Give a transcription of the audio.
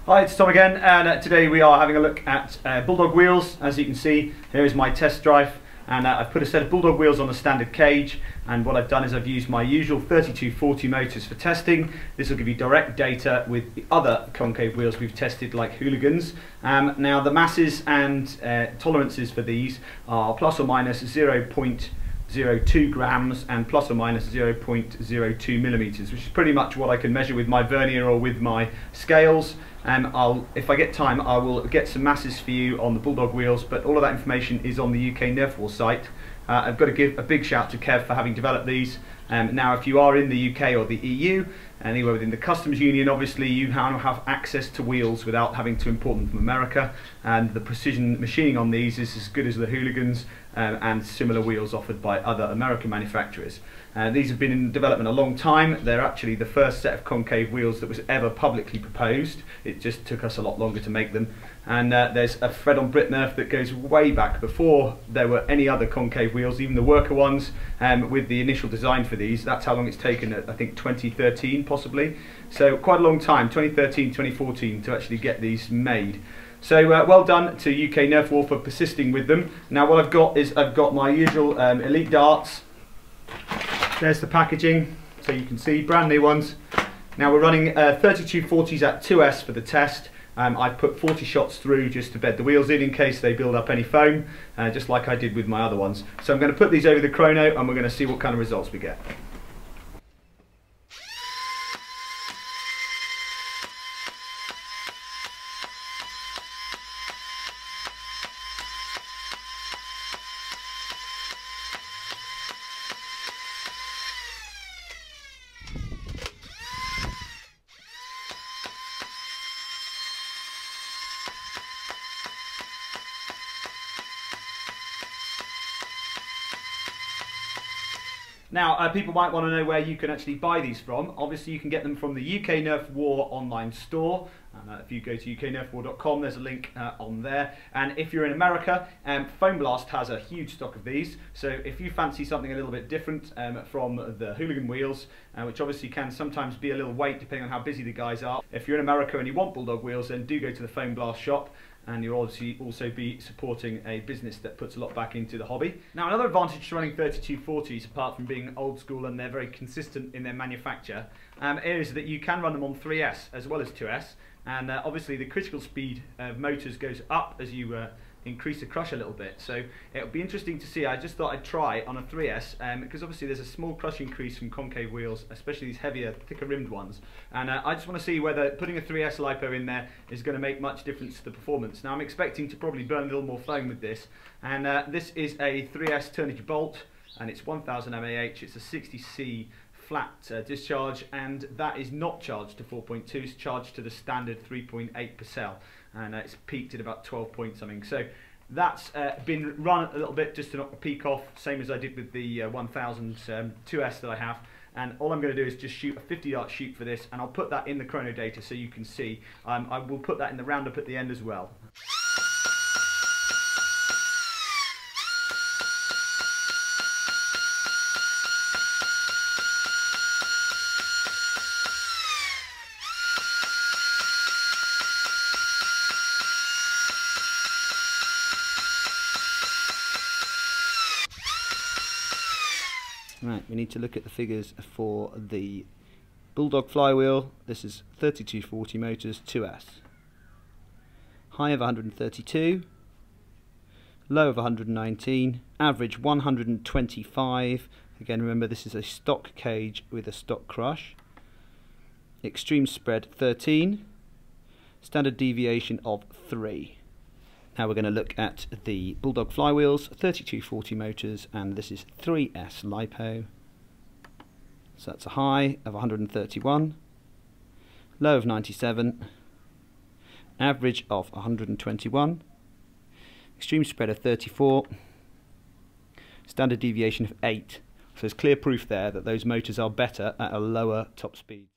Hi, it's Tom again, and today we are having a look at Bulldog wheels. As you can see, here is my test drive, and I've put a set of Bulldog wheels on a standard cage, and what I've done is I've used my usual 3240 motors for testing. This will give you direct data with the other concave wheels we've tested, like Hooligans. Now the masses and tolerances for these are plus or minus 0.02 grams and plus or minus 0.02 millimeters, which is pretty much what I can measure with my vernier or with my scales. If I get time, I will get some masses for you on the Bulldog wheels, but all of that information is on the UK Nerfwar site. I've got to give a big shout to Kev for having developed these. Now if you are in the UK or the EU, anywhere within the customs union, obviously you now have access to wheels without having to import them from America, and the precision machining on these is as good as the Hooligans and similar wheels offered by other American manufacturers. These have been in development a long time. They're actually the first set of concave wheels that was ever publicly proposed. It just took us a lot longer to make them. And there's a thread on Brit Nerf that goes way back before there were any other concave wheels, even the worker ones, with the initial design for these. That's how long it's taken, I think 2013 possibly. So quite a long time, 2013, 2014 to actually get these made. So well done to UK Nerfwar for persisting with them. Now what I've got is I've got my usual Elite darts. There's the packaging, so you can see brand new ones. Now we're running 3240s at 2S for the test. I've put 40 shots through just to bed the wheels in case they build up any foam, just like I did with my other ones. So I'm going to put these over the chrono and we're going to see what kind of results we get. Now, people might want to know where you can actually buy these from. Obviously, you can get them from the UK Nerfwar online store. If you go to uknerfwar.com, there's a link on there. And if you're in America, Foam Blast has a huge stock of these. So if you fancy something a little bit different from the Hooligan wheels, which obviously can sometimes be a little weight depending on how busy the guys are. If you're in America and you want Bulldog wheels, then do go to the Foam Blast shop. And you'll obviously also be supporting a business that puts a lot back into the hobby. Now, another advantage to running 3240s, apart from being old school and they're very consistent in their manufacture, is that you can run them on 3S as well as 2S. And obviously the critical speed of motors goes up as you increase the crush a little bit. So it'll be interesting to see. I just thought I'd try on a 3S because obviously there's a small crush increase from concave wheels, especially these heavier, thicker rimmed ones. And I just want to see whether putting a 3S LiPo in there is going to make much difference to the performance. Now I'm expecting to probably burn a little more foam with this. And this is a 3S Turnage bolt, and it's 1000 mAh. It's a 60C flat discharge, and that is not charged to 4.2, it's charged to the standard 3.8 per cell, and it's peaked at about 12 point something. So that's been run a little bit just to knock the peak off, same as I did with the 1000 2S that I have. And all I'm going to do is just shoot a 50 dart shoot for this, and I'll put that in the chrono data so you can see. I will put that in the roundup at the end as well. Right, we need to look at the figures for the Bulldog flywheel. This is 3240 motors, 2S. High of 132, low of 119, average 125. Again, remember this is a stock cage with a stock crush. Extreme spread 13, standard deviation of 3. Now we're going to look at the Bulldog flywheels, 3240 motors, and this is 3S LiPo. So that's a high of 131, low of 97, average of 121, extreme spread of 34, standard deviation of 8. So there's clear proof there that those motors are better at a lower top speed.